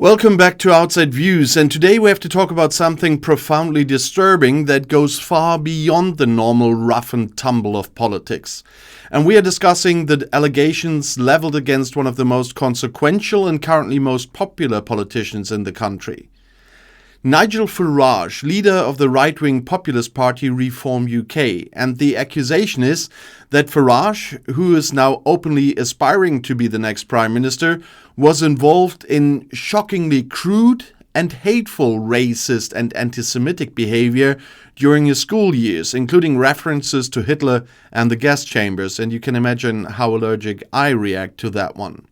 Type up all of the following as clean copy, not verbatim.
Welcome back to Outside Views, and today we have to talk about something profoundly disturbing that goes far beyond the normal rough and tumble of politics. And we are discussing the allegations leveled against one of the most consequential and currently most popular politicians in the country. Nigel Farage, leader of the right-wing populist party Reform UK, and the accusation is that Farage, who is now openly aspiring to be the next Prime Minister, was involved in shockingly crude and hateful racist and anti-Semitic behavior during his school years, including references to Hitler and the gas chambers, and you can imagine how allergic I react to that one.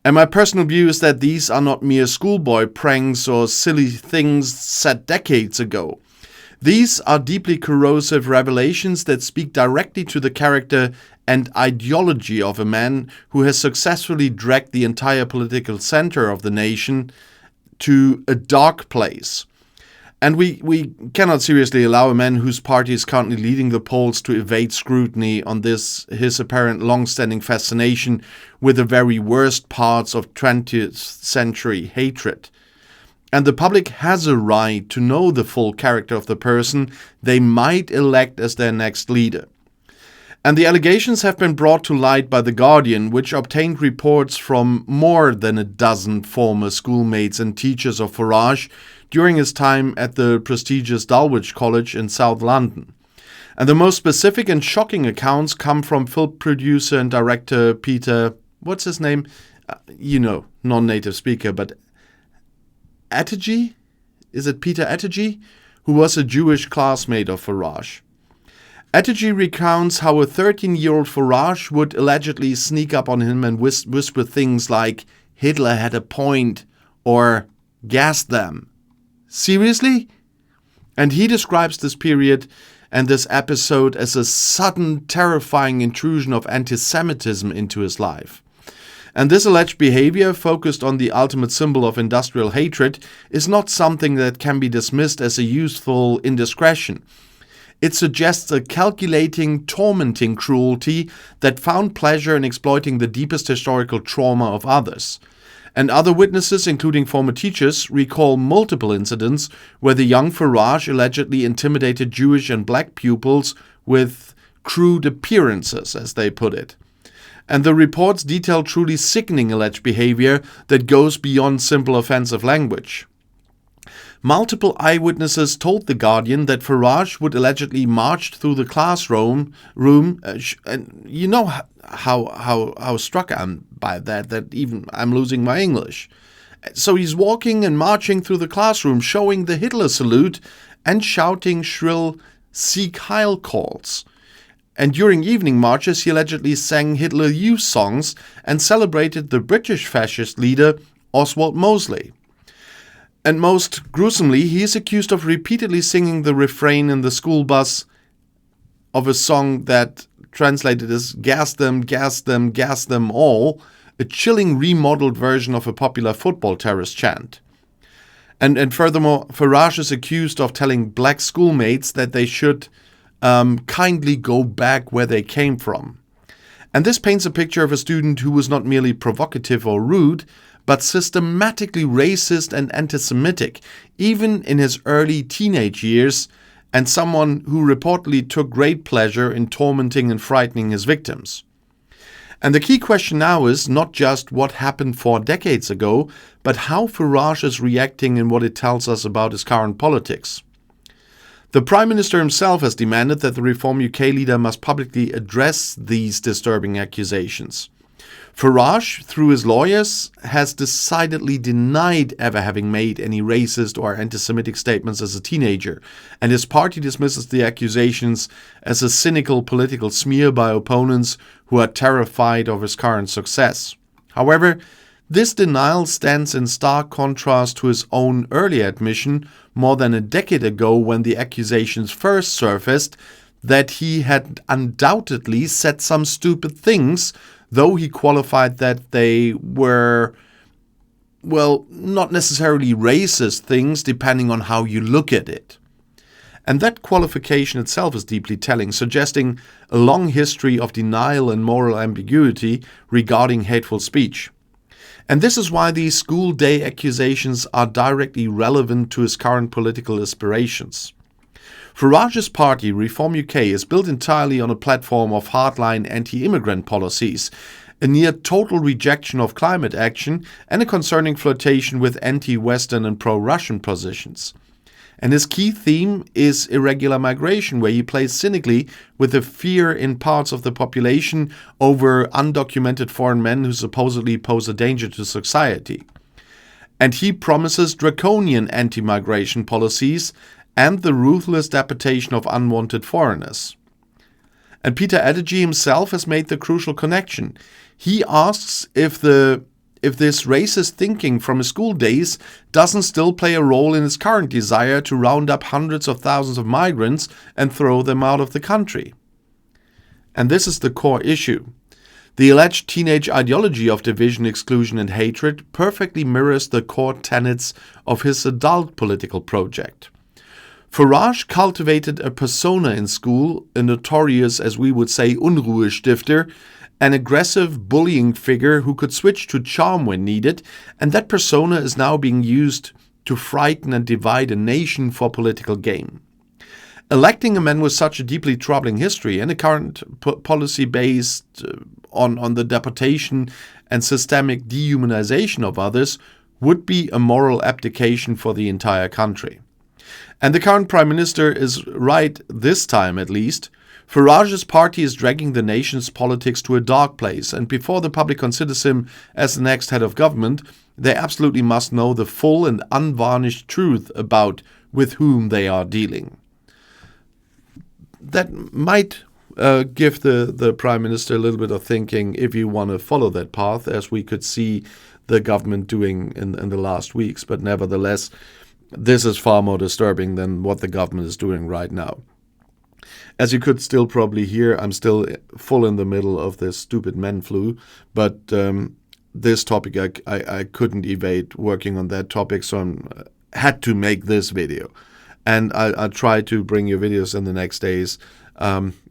And my personal view is that these are not mere schoolboy pranks or silly things said decades ago. These are deeply corrosive revelations that speak directly to the character and ideology of a man who has successfully dragged the entire political center of the nation to a dark place. And we cannot seriously allow a man whose party is currently leading the polls to evade scrutiny on his apparent long-standing fascination with the very worst parts of 20th century hatred. And the public has a right to know the full character of the person they might elect as their next leader. And the allegations have been brought to light by The Guardian, which obtained reports from more than a dozen former schoolmates and teachers of Farage during his time at the prestigious Dulwich College in South London. And the most specific and shocking accounts come from film producer and director Peter, what's his name? Non-native speaker, but Attegi? Is it Peter Attegi? Who was a Jewish classmate of Farage. Attegi recounts how a 13-year-old Farage would allegedly sneak up on him and whisper things like, "Hitler had a point," or "gas them." Seriously? And he describes this period and this episode as a sudden, terrifying intrusion of anti-Semitism into his life. And this alleged behavior, focused on the ultimate symbol of industrial hatred, is not something that can be dismissed as a youthful indiscretion. It suggests a calculating, tormenting cruelty that found pleasure in exploiting the deepest historical trauma of others. And other witnesses, including former teachers, recall multiple incidents where the young Farage allegedly intimidated Jewish and black pupils with crude appearances, as they put it. And the reports detail truly sickening alleged behavior that goes beyond simple offensive language. Multiple eyewitnesses told The Guardian that Farage would allegedly march through the classroom, and you know how struck I'm by that even I'm losing my English. So he's walking and marching through the classroom, showing the Hitler salute and shouting shrill "Sieg Heil" calls. And during evening marches, he allegedly sang Hitler Youth songs and celebrated the British fascist leader Oswald Mosley. And most gruesomely, he is accused of repeatedly singing the refrain in the school bus of a song that translated as "gas them, gas them, gas them all," a chilling remodeled version of a popular football terrorist chant. And furthermore, Farage is accused of telling black schoolmates that they should kindly go back where they came from. And this paints a picture of a student who was not merely provocative or rude, but systematically racist and anti-Semitic, even in his early teenage years, and someone who reportedly took great pleasure in tormenting and frightening his victims. And the key question now is not just what happened 4 decades ago, but how Farage is reacting and what it tells us about his current politics. The Prime Minister himself has demanded that the Reform UK leader must publicly address these disturbing accusations. Farage, through his lawyers, has decidedly denied ever having made any racist or anti-Semitic statements as a teenager, and his party dismisses the accusations as a cynical political smear by opponents who are terrified of his current success. However, this denial stands in stark contrast to his own earlier admission more than a decade ago when the accusations first surfaced that he had undoubtedly said some stupid things, though he qualified that they were, well, not necessarily racist things depending on how you look at it. And that qualification itself is deeply telling, suggesting a long history of denial and moral ambiguity regarding hateful speech. And this is why these school day accusations are directly relevant to his current political aspirations. Farage's party, Reform UK, is built entirely on a platform of hardline anti-immigrant policies, a near total rejection of climate action, and a concerning flirtation with anti-Western and pro-Russian positions. And his key theme is irregular migration, where he plays cynically with the fear in parts of the population over undocumented foreign men who supposedly pose a danger to society. And he promises draconian anti-migration policies and the ruthless deportation of unwanted foreigners. And Peter Adeji himself has made the crucial connection. He asks if this racist thinking from his school days doesn't still play a role in his current desire to round up hundreds of thousands of migrants and throw them out of the country. And this is the core issue. The alleged teenage ideology of division, exclusion, and hatred perfectly mirrors the core tenets of his adult political project. Farage cultivated a persona in school, a notorious, as we would say, Unruhestifter, an aggressive bullying figure who could switch to charm when needed, and that persona is now being used to frighten and divide a nation for political gain. Electing a man with such a deeply troubling history and a current policy based on the deportation and systemic dehumanization of others would be a moral abdication for the entire country. And the current Prime Minister is right this time at least. Farage's party is dragging the nation's politics to a dark place, and before the public considers him as the next head of government, they absolutely must know the full and unvarnished truth about with whom they are dealing. That might give the Prime Minister a little bit of thinking if you want to follow that path, as we could see the government doing in the last weeks. But nevertheless, this is far more disturbing than what the government is doing right now. As you could still probably hear, I'm still full in the middle of this stupid men flu, but this topic I couldn't evade working on that topic, so I had to make this video. And I'll try to bring you videos in the next days.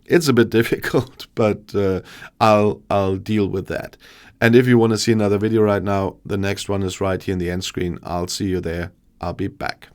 It's a bit difficult, but I'll deal with that. And if you want to see another video right now, the next one is right here in the end screen. I'll see you there. I'll be back.